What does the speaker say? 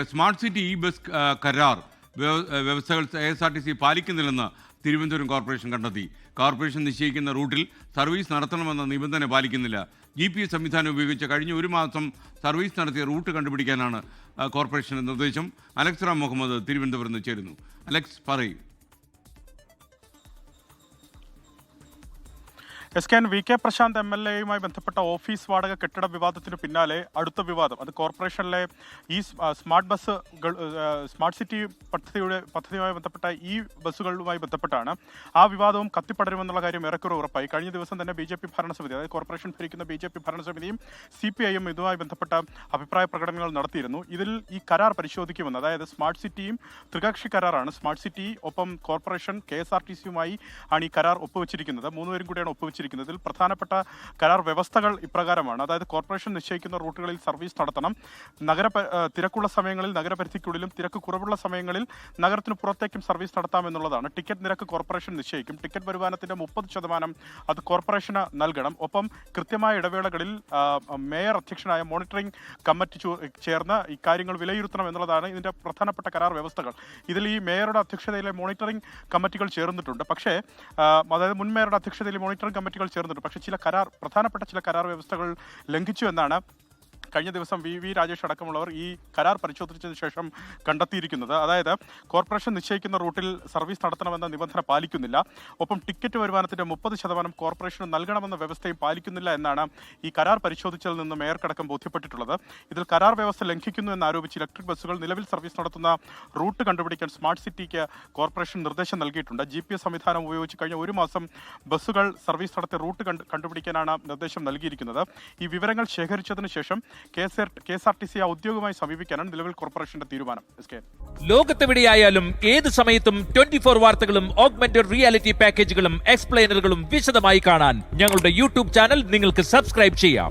Smart city E bus കരാർ വ്യവസ്ഥകൾ KSRTC പാലിക്കുന്നില്ലെന്ന് Thiruvananthapuram corporation കണ്ടെത്തി. കോർപ്പറേഷൻ നിശ്ചയിക്കുന്ന റൂട്ടിൽ സർവീസ് നടത്തണമെന്ന നിബന്ധന പാലിക്കുന്നില്ല. GPS സംവിധാനം ഉപയോഗിച്ച് കഴിഞ്ഞ ഒരു മാസം സർവീസ് നടത്തിയ റൂട്ട് കണ്ടുപിടിക്കാനാണ് കോർപ്പറേഷന്റെ നിർദ്ദേശം. അലക്സ് റാം മുഹമ്മദ് തിരുവനന്തപുരത്ത് നിന്ന് ചേരുന്നു. അലക്സ്, പറയൂ. വി കെ പ്രശാന്ത് MLA-യുമായി ബന്ധപ്പെട്ട ഓഫീസ് വാടക കെട്ടിട വിവാദത്തിന് പിന്നാലെ അടുത്ത വിവാദം അത് കോർപ്പറേഷനിലെ ഈ സ്മാർട്ട് സിറ്റി പദ്ധതിയുമായി ബന്ധപ്പെട്ട ഈ ബസ്സുകളുമായി ബന്ധപ്പെട്ടാണ്. ആ വിവാദവും കത്തിപ്പടരുമെന്നുള്ള കാര്യം ഏറെക്കുറെ ഉറപ്പായി. കഴിഞ്ഞ ദിവസം തന്നെ BJP ഭരണസമിതി, അതായത് കോർപ്പറേഷൻ ഭരിക്കുന്ന BJP ഭരണസമിതിയും CPI-യും ഇതുമായി ബന്ധപ്പെട്ട അഭിപ്രായ പ്രകടനങ്ങൾ നടത്തിയിരുന്നു. ഇതിൽ ഈ കരാർ പരിശോധിക്കുമെന്ന്, അതായത് സ്മാർട്ട് സിറ്റിയും ത്രികക്ഷി കരാറാണ്. സ്മാർട്ട് സിറ്റി ഒപ്പം കോർപ്പറേഷൻ KSRTC-യുമായി ആണ് ഈ കരാർ ഒപ്പുവെച്ചിരിക്കുന്നത്. മൂന്നുപേരും കൂടിയാണ് ഒപ്പുവെച്ചിരിക്കുന്നത്. ഇതിൽ പ്രധാനപ്പെട്ട കരാർ വ്യവസ്ഥകൾ ഇപ്രകാരമാണ്. അതായത് കോർപ്പറേഷൻ നിശ്ചയിക്കുന്ന റൂട്ടുകളിൽ സർവീസ് നടത്തണം. തിരക്കുള്ള സമയങ്ങളിൽ നഗരപരിധിക്കുള്ളിലും തിരക്ക് കുറവുള്ള സമയങ്ങളിൽ നഗരത്തിന് പുറത്തേക്കും സർവീസ് നടത്താമെന്നുള്ളതാണ്. ടിക്കറ്റ് നിരക്ക് കോർപ്പറേഷൻ നിശ്ചയിക്കും. ടിക്കറ്റ് വരുമാനത്തിന്റെ 30% അത് കോർപ്പറേഷന് നൽകണം. ഒപ്പം കൃത്യമായ ഇടവേളകളിൽ മേയർ അധ്യക്ഷനായ മോണിറ്ററിംഗ് കമ്മിറ്റി ചേർന്ന് ഇക്കാര്യങ്ങൾ വിലയിരുത്തണം എന്നുള്ളതാണ് ഇതിന്റെ പ്രധാനപ്പെട്ട കരാർ വ്യവസ്ഥകൾ. ഇതിൽ ഈ മേയറുടെ അധ്യക്ഷതയിലെ മോണിറ്ററിംഗ് കമ്മിറ്റികൾ ചേർന്നിട്ടുണ്ട്. പക്ഷേ അതായത് മുൻ മേയറുടെ അധ്യക്ഷതയിൽ മോണിറ്ററിംഗ് കമ്മിറ്റികൾ ചേർന്നിട്ടുണ്ട്. പക്ഷേ പ്രധാനപ്പെട്ട ചില കരാർ വ്യവസ്ഥകൾ ലംഘിച്ചു എന്നാണ് കഴിഞ്ഞ ദിവസം VV രാജേഷ് അടക്കമുള്ളവർ ഈ കരാർ പരിശോധിച്ചതിന് ശേഷം കണ്ടെത്തിയിരിക്കുന്നത്. അതായത് കോർപ്പറേഷൻ നിശ്ചയിക്കുന്ന റൂട്ടിൽ സർവീസ് നടത്തണമെന്ന നിബന്ധന പാലിക്കുന്നില്ല. ഒപ്പം ടിക്കറ്റ് വരുമാനത്തിന്റെ 30% കോർപ്പറേഷന് നൽകണമെന്ന വ്യവസ്ഥയും പാലിക്കുന്നില്ല എന്നാണ് ഈ കരാർ പരിശോധിച്ചതിൽ നിന്ന് മേയർക്കടക്കം ബോധ്യപ്പെട്ടിട്ടുള്ളത്. ഇതിൽ കരാർ വ്യവസ്ഥ ലംഘിക്കുന്നു എന്നാരോപിച്ച് ഇലക്ട്രിക് ബസ്സുകൾ നിലവിൽ സർവീസ് നടത്തുന്ന റൂട്ട് കണ്ടുപിടിക്കാൻ സ്മാർട്ട് സിറ്റിക്ക് കോർപ്പറേഷൻ നിർദ്ദേശം നൽകിയിട്ടുണ്ട്. GPS സംവിധാനം ഉപയോഗിച്ച് കഴിഞ്ഞ ഒരു മാസം ബസ്സുകൾ സർവീസ് നടത്തിയ റൂട്ട് കണ്ടുപിടിക്കാനാണ് നിർദ്ദേശം നൽകിയിരിക്കുന്നത്. ഈ വിവരങ്ങൾ ശേഖരിച്ചതിന് ശേഷം KSRTC ഔദ്യോഗികമായി സമീപിക്കാനാണ് നിലവിൽ കോർപ്പറേഷന്റെ തീരുമാനം. ലോകത്തെവിടെയായാലും ഏത് സമയത്തും 24 വാർത്തകളും ഓഗ്മെന്റഡ് റിയാലിറ്റി പാക്കേജുകളും എക്സ്പ്ലെയിനറുകളും വിശദമായി കാണാൻ ഞങ്ങളുടെ YouTube ചാനൽ നിങ്ങൾക്ക് സബ്സ്ക്രൈബ് ചെയ്യാം.